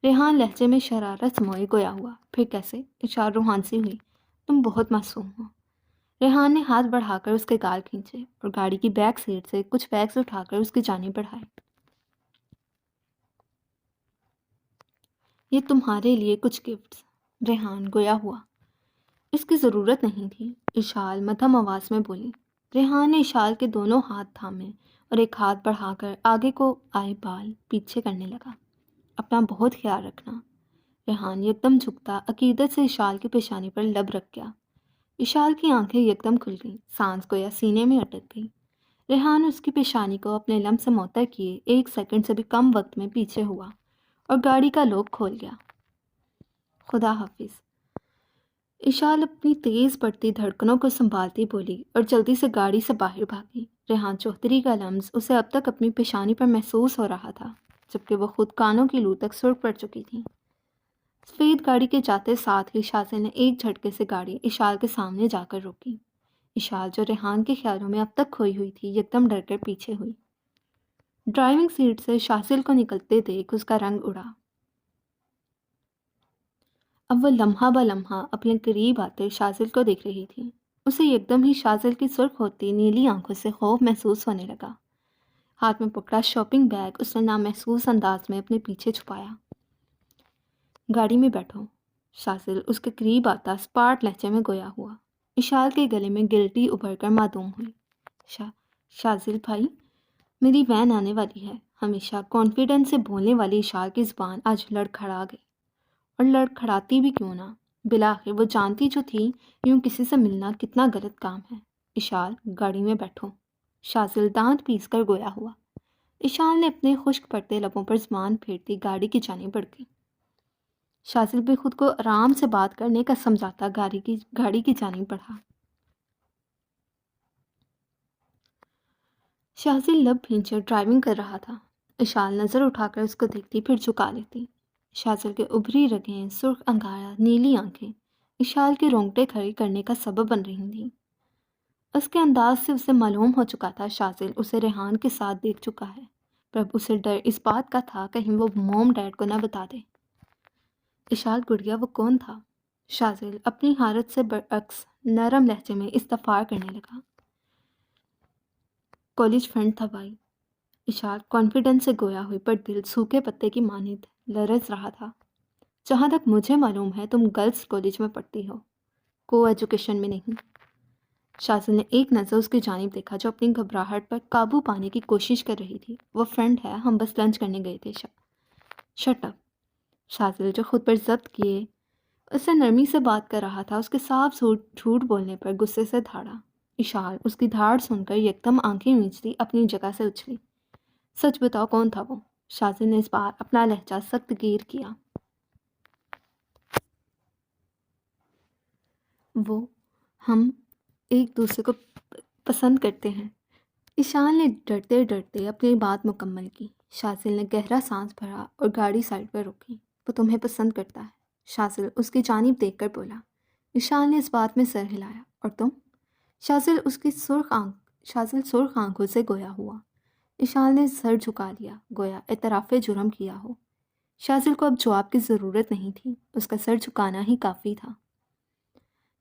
ریحان لہجے میں شرارت سموئے گویا ہوا۔ پھر کیسے؟ اشال روحان سی ہوئی۔ تم بہت معصوم ہو۔ ریحان نے ہاتھ بڑھا کر اس کے گال کھینچے اور گاڑی کی بیک سیٹ سے کچھ بیگز اٹھا کر اس کی جانب بڑھائے۔ یہ تمہارے لیے کچھ گفٹس، ریحان گویا ہوا۔ اس کی ضرورت نہیں تھی، اشال مدھم آواز میں بولی۔ ریحان نے اشال کے دونوں ہاتھ تھامے اور ایک ہاتھ بڑھا کر آگے کو آئے بال پیچھے کرنے لگا۔ اپنا بہت خیال رکھنا۔ ریحان یکدم جھکتا عقیدت سے اشال کی پیشانی پر لب رکھ گیا۔ اشال کی آنکھیں یکدم کھل گئیں، سانس گویا سینے میں اٹک گئی۔ ریحان اس کی پیشانی کو اپنے لم سے معطر کیے 1 سیکنڈ سے بھی کم وقت میں پیچھے ہوا اور گاڑی کا لوک کھول گیا۔ خدا حافظ، اشال اپنی تیز بڑھتی دھڑکنوں کو سنبھالتی بولی اور جلدی سے گاڑی سے باہر بھاگی۔ ریحان چوہدری کا لمس اسے اب تک اپنی پیشانی پر محسوس ہو رہا تھا، جبکہ وہ خود کانوں کی لو تک سرخ پڑ چکی تھی۔ سفید گاڑی کے جاتے ساتھ ہی شاذل نے ایک جھٹکے سے گاڑی اشال کے سامنے جا کر روکی۔ اشال جو ریحان کے خیالوں میں اب تک کھوئی ہوئی تھی یکدم ڈر کر پیچھے ہوئی۔ ڈرائیونگ سیٹ سے شازل کو نکلتے دیکھ اس کا رنگ اڑا۔ اب وہ لمحہ بہ لمحہ اپنے قریب آتے شازل کو دیکھ رہی تھی۔ اسے یکدم ہی شازل کی سرخ ہوتی نیلی آنکھوں سے خوف محسوس ہونے لگا۔ ہاتھ میں پکڑا شاپنگ بیگ اس نے نامحسوس انداز میں اپنے پیچھے چھپایا۔ گاڑی میں بیٹھو۔ شازل اس کے قریب آتا اسپاٹ لہجے میں گویا ہوا۔ اشال کے گلے میں گلٹی ابھر کر معدوم ہوئی۔ شازل بھائی، میری وین آنے والی ہے۔ ہمیشہ کانفیڈنس سے بولنے والی اشال کی زبان آج لڑکھڑا گئی، اور لڑکھڑاتی بھی کیوں نہ، بالآخر وہ جانتی جو تھی یوں کسی سے ملنا کتنا غلط کام ہے۔ اشال، گاڑی میں بیٹھو۔ شازل دانت پیس کر گویا ہوا۔ اشال نے اپنے خشک پڑتے لبوں پر زبان پھیرتی گاڑی کی جانب بڑھ گئی۔ شازل بھی خود کو آرام سے بات کرنے کا سمجھاتا گاڑی کی جانب بڑھا۔ شازل لب بھینچے ڈرائیونگ کر رہا تھا۔ اشال نظر اٹھا کر اس کو دیکھتی پھر جھکا لیتی۔ شازل کے ابھری رگیں، سرخ انگارہ، نیلی آنکھیں اشال کے رونگٹے کھڑے کرنے کا سبب بن رہی تھیں۔ اس کے انداز سے اسے معلوم ہو چکا تھا شازل اسے ریحان کے ساتھ دیکھ چکا ہے، پر اب اسے ڈر اس بات کا تھا کہیں وہ موم ڈیڈ کو نہ بتا دے۔ اشال گڑیا، وہ کون تھا؟ شازل اپنی حالت سے برعکس نرم لہجے میں استفسار کرنے لگا۔ کالج فرینڈ تھا بھائی۔ اشال کانفیڈنس سے گویا ہوئی، پر دل سوکھے پتے کی مانند لرز رہا تھا۔ جہاں تک مجھے معلوم ہے تم گرلز کالج میں پڑھتی ہو، کو ایجوکیشن میں نہیں۔ شازل نے ایک نظر اس کی جانب دیکھا جو اپنی گھبراہٹ پر قابو پانے کی کوشش کر رہی تھی۔ وہ فرینڈ ہے، ہم بس لنچ کرنے گئے تھے۔ Shut up. شازل جو خود پر ضبط کیے اسے نرمی سے بات کر رہا تھا، اس کے صاف جھوٹ بولنے پر غصے سے دھاڑا۔ اشال اس کی دھاڑ سن کر یکدم آنکھیں میچتی اپنی جگہ سے اچھلی۔ سچ بتاؤ، کون تھا وہ؟ شازل نے اس بار اپنا لہجہ سخت گیر کیا۔ وہ، ہم ایک دوسرے کو پسند کرتے ہیں۔ اشال نے ڈرتے ڈرتے اپنی بات مکمل کی۔ شازل نے گہرا سانس بھرا اور گاڑی سائڈ پر روکی۔ وہ تمہیں پسند کرتا ہے، شازل اس کی جانب دیکھ کر بولا۔ اشال نے اس بات میں سر ہلایا۔ اور تم؟ شازل سرخ آنکھوں سے گویا ہوا۔ اشال نے سر جھکا لیا، گویا اعتراف جرم کیا ہو۔ شازل کو اب جواب کی ضرورت نہیں تھی، اس کا سر جھکانا ہی کافی تھا۔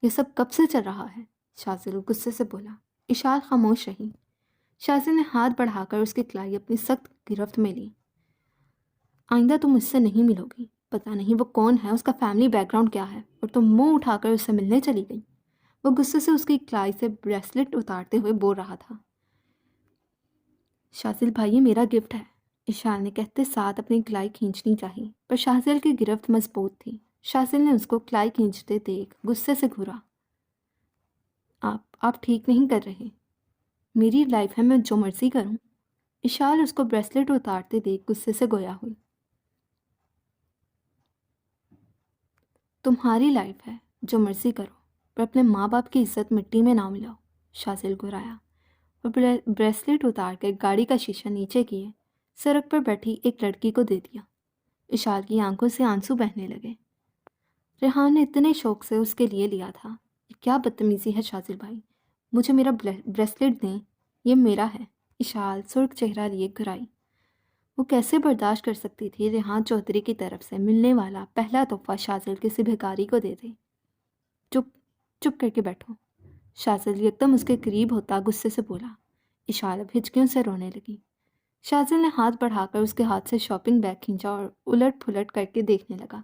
یہ سب کب سے چل رہا ہے؟ شازل غصے سے بولا۔ اشال خاموش رہی۔ شازل نے ہاتھ بڑھا کر اس کی کلائی اپنی سخت گرفت میں لی۔ آئندہ تم اس سے نہیں ملو گی۔ پتہ نہیں وہ کون ہے، اس کا فیملی بیک گراؤنڈ کیا ہے، اور تم منہ اٹھا کر اس سے ملنے چلی گئی۔ وہ غصے سے اس کی کلائی سے بریسلٹ اتارتے ہوئے بول رہا تھا۔ شازل بھائی، یہ میرا گفٹ ہے، اشال نے کہتے ساتھ اپنی کلائی کھینچنی چاہی، پر شازل کی گرفت مضبوط تھی۔ شازل نے اس کو کلائی کھینچتے دیکھ غصے سے گھورا۔ آپ ٹھیک نہیں کر رہے۔ میری لائف ہے، میں جو مرضی کروں۔ اشال اس کو بریسلٹ اتارتے دیکھ غصے سے گویا ہوئی۔ تمہاری لائف ہے، جو مرضی کرو، پر اپنے ماں باپ کی عزت مٹی میں نہ ملاؤ، شازل گرایا اور بریسلٹ اتار کر گاڑی کا شیشہ نیچے کیے سڑک پر بیٹھی ایک لڑکی کو دے دیا۔ اشال کی آنکھوں سے آنسو بہنے لگے۔ ریحان نے اتنے شوق سے اس کے لیے لیا تھا۔ یہ کیا بدتمیزی ہے شازل بھائی، مجھے میرا بریسلٹ دیں، یہ میرا ہے۔ اشال سرخ چہرہ لیے گھرائی۔ وہ کیسے برداشت کر سکتی تھی ریحان چودھری کی طرف سے ملنے والا پہلا تحفہ شازل کسی بھکاری کو دے دے۔ چپ کر کے بیٹھو۔ شازل یکدم اس کے قریب ہوتا غصے سے بولا۔ اشال اب ہچکیوں سے رونے لگی۔ شازل نے ہاتھ بڑھا کر اس کے ہاتھ سے شاپنگ بیگ کھینچا اور الٹ پھلٹ کر کے دیکھنے لگا۔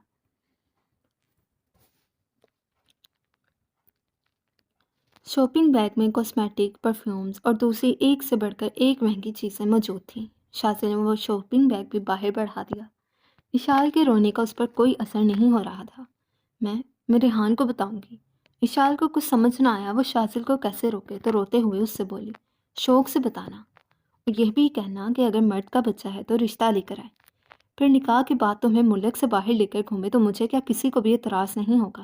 شاپنگ بیگ میں کاسمیٹک، پرفیومز اور دوسری ایک سے بڑھ کر ایک مہنگی چیزیں موجود تھیں۔ شازل نے وہ شاپنگ بیگ بھی باہر بڑھا دیا۔ اشال کے رونے کا اس پر کوئی اثر نہیں ہو رہا تھا۔ میں ریحان کو بتاؤں گی۔ اشال کو کچھ سمجھ نہ آیا وہ شازل کو کیسے روکے، تو روتے ہوئے اس سے بولی، شوق سے بتانا، اور یہ بھی کہنا کہ اگر مرد کا بچہ ہے تو رشتہ لے کر آئے، پھر نکاح کے بعد تمہیں ملک سے باہر لے کر گھومے تو مجھے کیا کسی کو بھی اعتراض نہیں ہوگا۔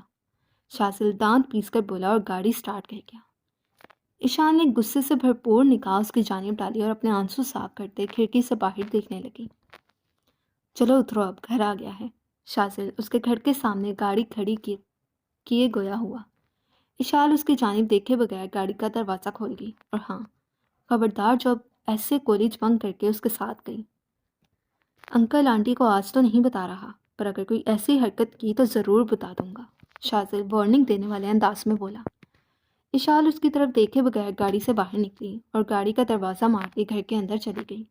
شازل دانت پیس کر بولا اور گاڑی سٹارٹ کر گیا۔ اشال نے غصے سے بھرپور نگاہ اس کی جانب ڈالی اور اپنے آنسو صاف کرتے کھڑکی سے باہر دیکھنے لگی۔ چلو اترو، اب گھر آ گیا ہے۔ شازل اس کے گھر کے سامنے گاڑی کھڑی کیے گویا ہوا۔ اشال اس کی جانب دیکھے بغیر گاڑی کا دروازہ کھول گئی۔ اور ہاں، خبردار، جو اب ایسے کالج بنک کر کے اس کے ساتھ گئی۔ انکل آنٹی کو آج تو نہیں بتا رہا، پر اگر کوئی ایسی حرکت کی تو ضرور بتا دوں گا، شازل وارننگ دینے والے انداز میں بولا۔ اشال اس کی طرف دیکھے بغیر گاڑی سے باہر نکلی اور گاڑی کا دروازہ مار کے گھر کے اندر چلی گئی۔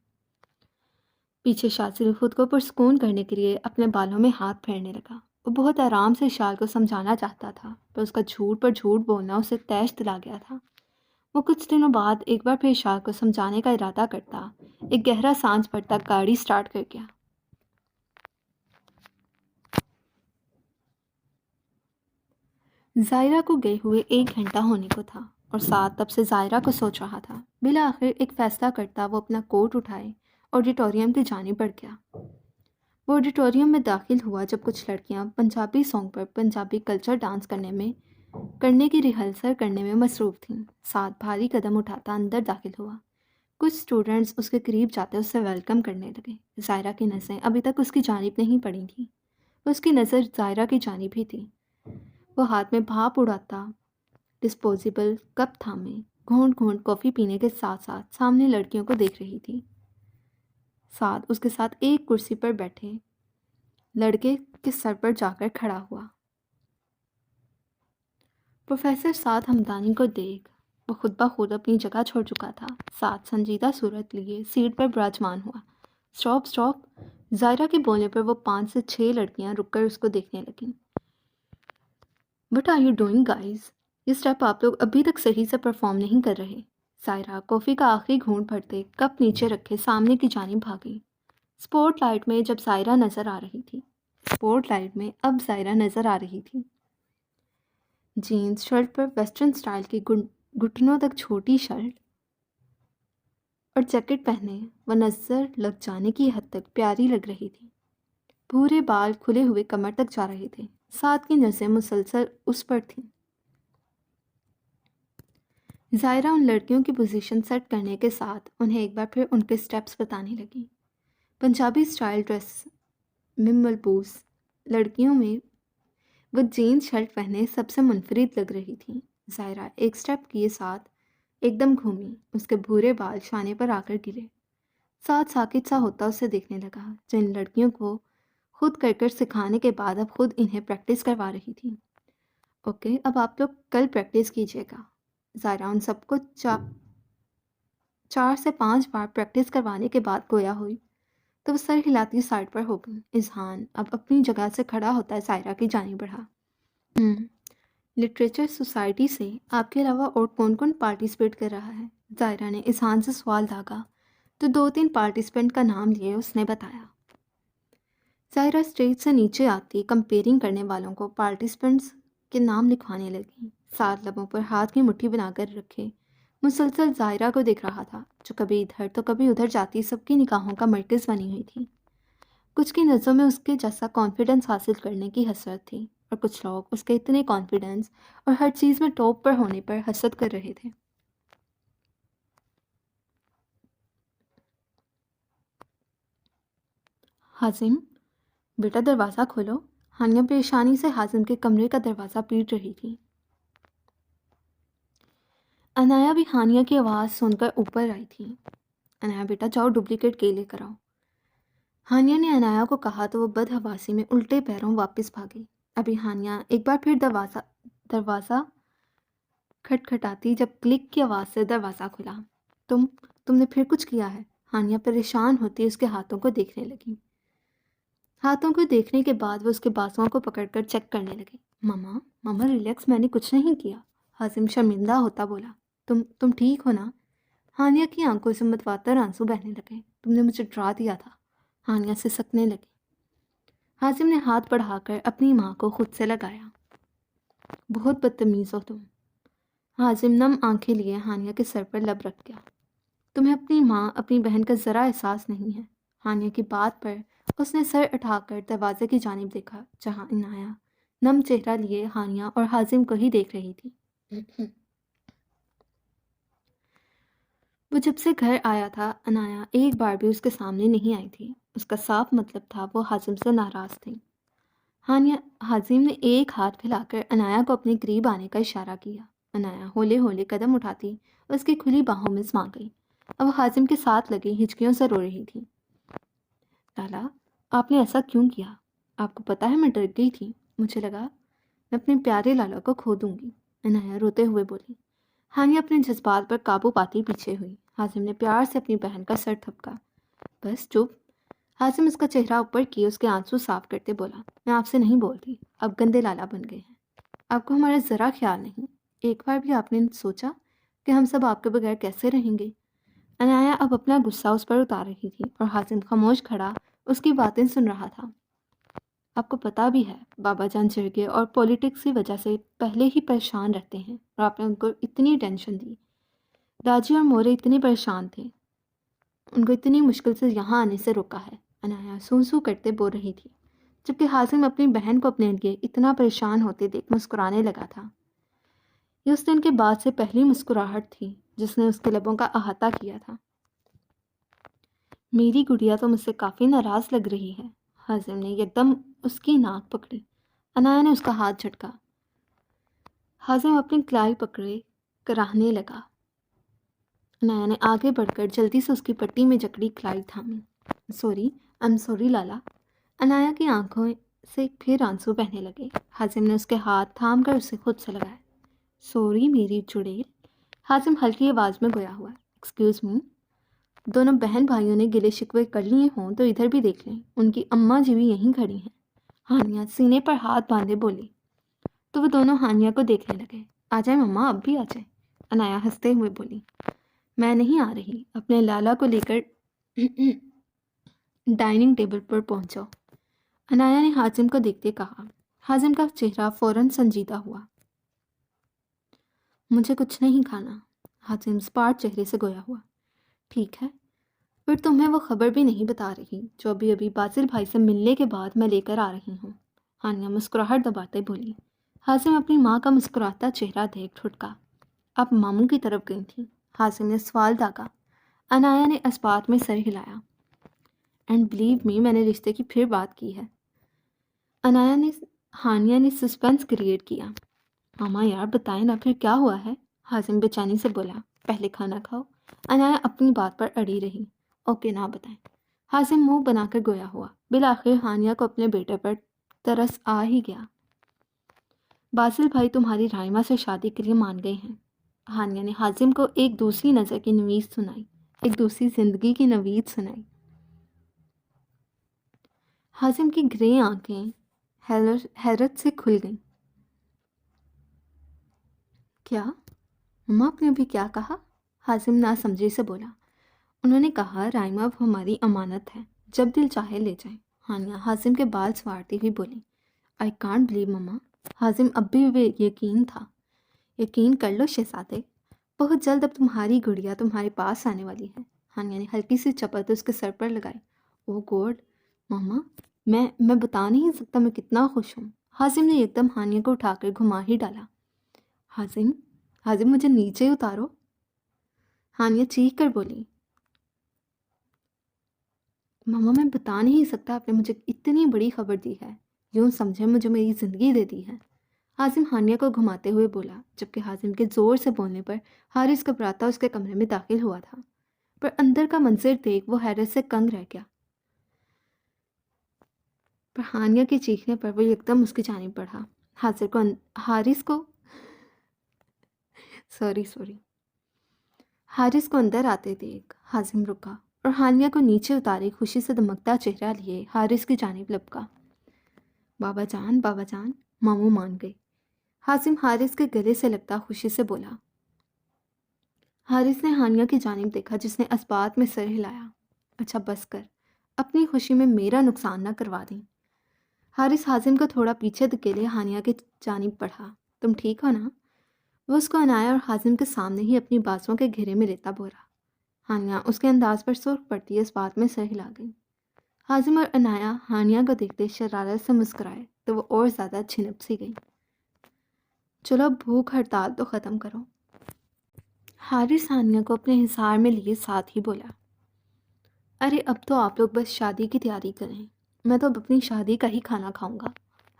پیچھے شازل خود کو پرسکون کرنے کے لیے اپنے بالوں میں ہاتھ پھیرنے لگا۔ وہ بہت آرام سے اشال کو سمجھانا چاہتا تھا، پر اس کا جھوٹ پر جھوٹ بولنا اسے تیش دلا گیا تھا۔ وہ کچھ دنوں بعد ایک بار پھر اشال کو سمجھانے کا ارادہ کرتا، ایک گہرا سانس بھرتا گاڑی سٹارٹ کر گیا۔ زائرہ کو گئے ہوئے 1 گھنٹہ ہونے کو تھا اور ساتھ تب سے زائرہ کو سوچ رہا تھا۔ بالآخر ایک فیصلہ کرتا وہ اپنا کوٹ اٹھائے آڈیٹوریم کی جانب بڑھ گیا۔ وہ آڈیٹوریم میں داخل ہوا جب کچھ لڑکیاں پنجابی سانگ پر پنجابی کلچر ڈانس کرنے کی ریہرسل کرنے میں مصروف تھیں۔ ساتھ بھاری قدم اٹھاتا اندر داخل ہوا۔ کچھ اسٹوڈنٹس اس کے قریب جاتے اسے ویلکم کرنے لگے۔ زائرہ کی نظریں ابھی تک اس کی جانب نہیں پڑی تھیں، اس کی نظر زائرہ کی جانب ہی تھی۔ وہ ہاتھ میں بھاپ اڑاتا ڈسپوزیبل کپ تھامے گھونٹ گھونٹ کافی پینے کے ساتھ ساتھ سامنے لڑکیوں کو دیکھ رہی تھی۔ ساتھ اس کے ساتھ ایک کرسی پر بیٹھے لڑکے کے سر پر جا کر کھڑا ہوا۔ پروفیسر سعد ہمدانی کو دیکھ وہ خود بخود اپنی جگہ چھوڑ چکا تھا۔ ساتھ سنجیدہ صورت لیے سیٹ پر براجمان ہوا۔ Stop stop! زائرہ کے بولنے پر وہ 5 سے 6 لڑکیاں رک کر اس کو دیکھنے لگیں۔ What are you doing guys? یہ اسٹیپ آپ لوگ ابھی تک صحیح سے پرفارم نہیں کر رہے۔ زائرہ کافی کا آخری گھونٹ بھرتے کپ نیچے رکھے سامنے کی جانب بھاگی۔ اسپوٹ لائٹ میں اب زائرہ نظر آ رہی تھی۔ جینز شرٹ پر ویسٹرن سٹائل کی گھٹنوں تک چھوٹی شرٹ اور جیکٹ پہنے وہ نظر لگ جانے کی حد تک پیاری لگ رہی تھی۔ پورے بال کھلے ہوئے کمر تک جا رہے تھے۔ ساتھ کی نظریں مسلسل اس پر تھیں۔ زائرہ ان لڑکیوں کی پوزیشن سیٹ کرنے کے ساتھ انہیں ایک بار پھر ان کے سٹیپس بتانے لگی۔ پنجابی سٹائل ڈریس میں ملبوس لڑکیوں میں وہ جینز شرٹ پہنے سب سے منفرد لگ رہی تھی۔ زائرہ ایک سٹیپ کیے ساتھ ایک دم گھومی، اس کے بھورے بال شانے پر آ کر گرے۔ ساتھ ساکت سا ہوتا اسے دیکھنے لگا، جن لڑکیوں کو خود کر سکھانے کے بعد اب خود انہیں پریکٹس کروا رہی تھی۔ اوکے، اب آپ لوگ کل پریکٹس کیجیے گا۔ زائرہ ان سب کو 4 سے 5 بار پریکٹس کروانے کے بعد گویا ہوئی تو وہ سر ہلاتی سائڈ پر ہو گئی۔ اذہان اب اپنی جگہ سے کھڑا ہوتا ہے زائرہ کی جانب بڑھا۔ لٹریچر سوسائٹی سے آپ کے علاوہ اور کون کون پارٹیسپیٹ کر رہا ہے؟ زائرہ نے اذہان سے سوال داغا تو 2-3 پارٹیسپینٹ کا نام لیے اس نے بتایا۔ زائرہ اسٹیج سے نیچے آتی کمپیئرنگ کرنے والوں کو پارٹیسپینٹس کے نام لکھوانے لگی۔ ساتھ لبوں پر ہاتھ کی مٹھی بنا کر رکھے مسلسل زائرہ کو دیکھ رہا تھا، جو کبھی ادھر تو کبھی ادھر جاتی سب کی نگاہوں کا مرکز بنی ہوئی تھی۔ کچھ کی نظروں میں اس کے جیسا کانفیڈنس حاصل کرنے کی حسرت تھی اور کچھ لوگ اس کے اتنے کانفیڈنس اور ہر چیز میں ٹاپ پر ہونے پر حسد کر رہے تھے۔ حازم، بیٹا دروازہ کھولو۔ ہانیہ پریشانی سے حازم کے کمرے کا دروازہ پیٹ رہی تھی۔ انایا بھی ہانیہ کی آواز سن کر اوپر آئی تھی۔ انایا بیٹا جاؤ ڈپلیکیٹ کیک لے کر آؤ۔ ہانیہ نے انایا کو کہا تو وہ بدحواسی میں الٹے پیروں واپس بھاگی۔ ابھی ہانیہ ایک بار پھر دروازہ کھٹکھٹاتی جب کلک کی آواز سے دروازہ کھلا۔ تم نے پھر کچھ کیا ہے؟ ہانیہ پریشان ہوتی اس کے ہاتھوں کو دیکھنے لگی۔ ہاتھوں کو دیکھنے کے بعد وہ اس کے بازوؤں کو پکڑ کر چیک کرنے لگی۔ ماما ریلیکس، میں نے کچھ نہیں کیا۔ حازم شرمندہ ہوتا بولا۔ تم ٹھیک ہو نا؟ ہانیہ کی آنکھوں سے متواتر آنسو بہنے لگے۔ تم نے مجھے ڈرا دیا تھا۔ ہانیہ سے سکنے لگی۔ حازم نے ہاتھ بڑھا کر اپنی ماں کو خود سے لگایا۔ بہت بدتمیز ہو تم۔ حازم نم آنکھیں لیے ہانیہ کے سر پر لب رکھ گیا۔ تمہیں اپنی ماں، اپنی بہن کا ذرا احساس نہیں ہے۔ ہانیہ کی بات پر اس نے سر اٹھا کر دروازے کی جانب دیکھا، جہاں انایا نم چہرہ لیے ہانیہ اور حازم کو ہی دیکھ رہی تھی۔ وہ جب سے گھر آیا تھا انایا ایک بار بھی اس کے سامنے نہیں آئی تھی۔ اس کا صاف مطلب تھا وہ حازم سے ناراض تھی۔ حازم نے ایک ہاتھ پھیلا کر انایا کو اپنے قریب آنے کا اشارہ کیا۔ انایا ہولے ہولے قدم اٹھاتی اس کی کھلی باہوں میں سما گئی۔ اب وہ حازم کے ساتھ لگی ہچکیوں سے رو رہی تھی۔ لالا، آپ نے ایسا کیوں کیا؟ آپ کو پتہ ہے میں ڈر گئی تھی، مجھے لگا میں اپنے پیارے لالا کو کھو دوں گی، عنایا روتے ہوئے بولی۔ ہانیہ اپنے جذبات پر قابو پاتی پیچھے ہوئی۔ حازم نے پیار سے اپنی بہن کا سر تھپکا۔ بس چپ۔ حازم اس کا چہرہ اوپر کیے اس کے آنسو صاف کرتے بولا، میں آپ سے نہیں بولتی، اب گندے لالا بن گئے ہیں، آپ کو ہمارا ذرا خیال نہیں، ایک بار بھی آپ نے سوچا کہ ہم سب آپ کے بغیر کیسے رہیں گے؟ عنایا اب اپنا غصہ اس پر اتار رہی تھی اور حازم خاموش کھڑا اس کی باتیں سن رہا تھا۔ آپ کو پتہ بھی ہے بابا جان جرگے اور پولیٹکس کی وجہ سے پہلے ہی پریشان رہتے ہیں اور آپ نے ان کو اتنی ٹینشن دی، راجی اور مورے اتنے پریشان تھے، ان کو اتنی مشکل سے یہاں آنے سے روکا ہے، عنایا سو کرتے بول رہی تھی، جبکہ حازم اپنی بہن کو اپنے لیے اتنا پریشان ہوتے دیکھ مسکرانے لگا تھا۔ یہ اس دن کے بعد سے پہلی مسکراہٹ تھی جس نے اس کے لبوں کا احاطہ کیا تھا۔ میری گڑیا تو مجھ سے کافی ناراض لگ رہی ہے۔ حازم نے یکدم اس کی ناک پکڑی۔ عنایا نے اس کا ہاتھ جھٹکا۔ حازم اپنی کلائی پکڑے کراہنے لگا۔ عنایا نے آگے بڑھ کر جلدی سے اس کی پٹی میں جکڑی کلائی تھامی۔ سوری لالا۔ عنایا کی آنکھوں سے پھر آنسو بہنے لگے۔ حازم نے اس کے ہاتھ تھام کر اسے خود سے لگایا۔ سوری میری چڑیل۔ حازم ہلکی آواز میں گویا ہوا۔ Excuse me. دونوں بہن بھائیوں نے گلے شکوے کر لیے ہوں تو ادھر بھی دیکھ لیں، ان کی اماں جی بھی یہیں کھڑی ہیں۔ ہانیہ سینے پر ہاتھ باندھے بولی۔ تو وہ دونوں ہانیہ کو دیکھنے لگے۔ آ جائیں مما، اب بھی آ جائیں، عنایا ہنستے ہوئے بولی۔ میں نہیں آ رہی، اپنے لالا کو لے کر ڈائننگ ٹیبل پر پہنچو، عنایا نے حازم کو دیکھتے کہا۔ حازم کا چہرہ فوراً سنجیدہ ہوا۔ مجھے کچھ نہیں کھانا، حازم اسپاٹ چہرے سے گویا ہوا۔ ٹھیک ہے، پھر تمہیں وہ خبر بھی نہیں بتا رہی جو ابھی باسل بھائی سے ملنے کے بعد میں لے کر آ رہی ہوں، ہانیہ مسکراہٹ دباتے بولی۔ حازم اپنی ماں کا مسکراتا چہرہ دیکھ ٹھٹکا۔ آپ ماموں کی طرف گئی تھیں؟ حازم نے سوال داغا۔ عنایا نے اس بات میں سر ہلایا۔ اینڈ بلیو می، میں نے رشتے کی پھر بات کی ہے۔ ہانیہ نے سسپینس کریٹ کیا۔ ماما یار بتائیں نا پھر کیا ہوا ہے؟ حازم بے چینی سے بولا۔ پہلے کھانا کھاؤ۔ عنایا اپنی بات پر اڑی رہی۔ اوکے نہ بتائیں۔ حازم منہ بنا کر گویا ہوا۔ بالآخر ہانیہ کو اپنے بیٹے پر ترس آ ہی گیا۔ باسل بھائی تمہاری رائمہ سے شادی کے لیے مان گئے ہیں۔ ہانیہ نے حازم کو ایک دوسری نظر کی نوید سنائی، ایک دوسری زندگی کی نوید سنائی۔ حازم کی گرے آنکھیں حیرت سے کھل گئیں۔ کیا؟ مما آپ نے ابھی کیا کہا؟ حازم ناسمجھی سے بولا۔ انہوں نے کہا رائمہ اب ہماری امانت ہے، جب دل چاہے لے جائیں۔ ہانیہ حازم کے بال سنوارتی ہوئی بولی۔ آئی کانٹ بلیو مما۔ حازم اب بھی بے یقین تھا۔ یقین کر لو شہزادے، بہت جلد اب تمہاری گڑیا تمہارے پاس آنے والی ہے۔ ہانیہ نے ہلکی سی چپت اس کے سر پر لگائی۔ او گوڈ ماما، میں بتا نہیں سکتا میں کتنا خوش ہوں۔ حازم نے یکدم ہانیہ کو اٹھا کر گھما ہی ڈالا۔ حازم مجھے نیچے اتارو، ہانیہ چیخ کر بولی۔ ماما میں بتا نہیں سکتا، آپ نے مجھے اتنی بڑی خبر دی ہے، یوں سمجھے مجھے میری زندگی دے دی ہے۔ حازم ہانیہ کو گھماتے ہوئے بولا، جبکہ حازم کے زور سے بولنے پر حارث گھبراتا اس کے کمرے میں داخل ہوا تھا، پر اندر کا منظر دیکھ وہ حیرت سے کنگ رہ گیا۔ پر ہانیہ کے چیخنے پر وہ یکدم اس کی جانب بڑھا۔ حارث کو اندر آتے دیکھ حازم رکا اور ہانیہ کو نیچے اتارے خوشی سے دمکتا چہرہ لیے حارث کی جانب لپکا۔ بابا جان ماموں مان گئی، حازم حارث کے گلے سے لگتا خوشی سے بولا۔ حارث نے ہانیہ کی جانب دیکھا جس نے اسبات میں سر ہلایا۔ اچھا بس کر، اپنی خوشی میں میرا نقصان نہ کروا دیں۔ حارث حازم کو تھوڑا پیچھے دھکیلے ہانیہ کی جانب بڑھا۔ تم ٹھیک ہو نا؟ وہ اس کو عنایا اور حازم کے سامنے ہی اپنی بازوؤں کے گھیرے میں لیتا بولا۔ ہانیہ اس کے انداز پر سرخ پڑتی اس بات میں سر ہلا گئی۔ حازم اور عنایا ہانیہ کو دیکھتے شرارت سے مسکرائے تو وہ اور زیادہ چھنپ سی گئی۔ چلو بھوک ہڑتال تو ختم کرو۔ حارث ہانیہ کو اپنے حصار میں لیے ساتھ ہی بولا۔ ارے اب تو آپ لوگ بس شادی کی تیاری کریں، میں تو اب اپنی شادی کا ہی کھانا کھاؤں گا۔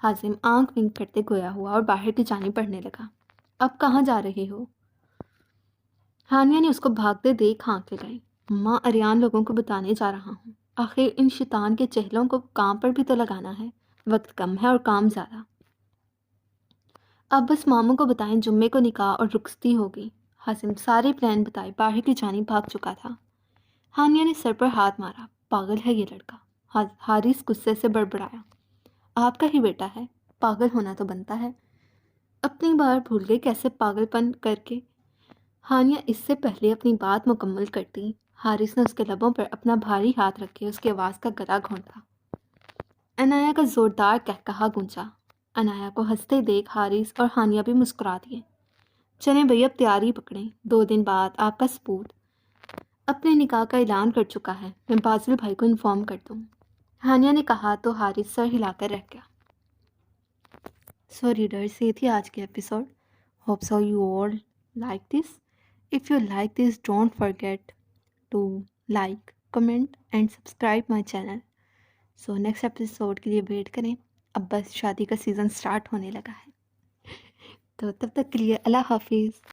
حازم آنکھ ونک کرتے گویا ہوا اور باہر کی جانب بڑھنے لگا۔ اب کہاں جا رہے ہو؟ ہانیہ نے اس کو بھاگتے دیکھ ہانک لگائی۔ ماں اریان لوگوں کو بتانے جا رہا ہوں، آخر ان شیطان کے چہلوں کو کام پر بھی تو لگانا ہے، وقت کم ہے اور کام زیادہ۔ اب بس ماموں کو بتائیں جمعے کو نکاح اور رخصتی ہوگی۔ حاسم سارے پلان بتائے باہر کی جانب بھاگ چکا تھا۔ ہانیہ نے سر پر ہاتھ مارا، پاگل ہے یہ لڑکا۔ حارث غصے سے بڑبڑایا، آپ کا ہی بیٹا ہے، پاگل ہونا تو بنتا ہے۔ اپنی بات بھول گئی کیسے پاگل پن کر کے۔ ہانیہ اس سے پہلے اپنی بات مکمل کرتی، حارث نے اس کے لبوں پر اپنا بھاری ہاتھ رکھ کے اس کی آواز کا گلا گھونٹا۔ عنایہ کا زوردار قہقہا گونجا۔ عنایہ کو ہنستے دیکھ حارث اور ہانیہ بھی مسکرا دیے۔ چلیں بھئی اب تیاری پکڑیں، 2 دن بعد آپ کا ثبوت اپنے نکاح کا اعلان کر چکا ہے، میں بازل بھائی کو انفارم کر دوں۔ ہانیہ نے کہا تو حارث سر ہلا کر رہ گیا۔ سو ریڈرز، یہ تھی آج کی episode. Hope so you all like this. If you like this, don't forget to like, comment and subscribe my channel. So next episode کے لیے ویٹ کریں، اب بس شادی کا سیزن سٹارٹ ہونے لگا ہے، تو تب تک کے لیے اللہ حافظ۔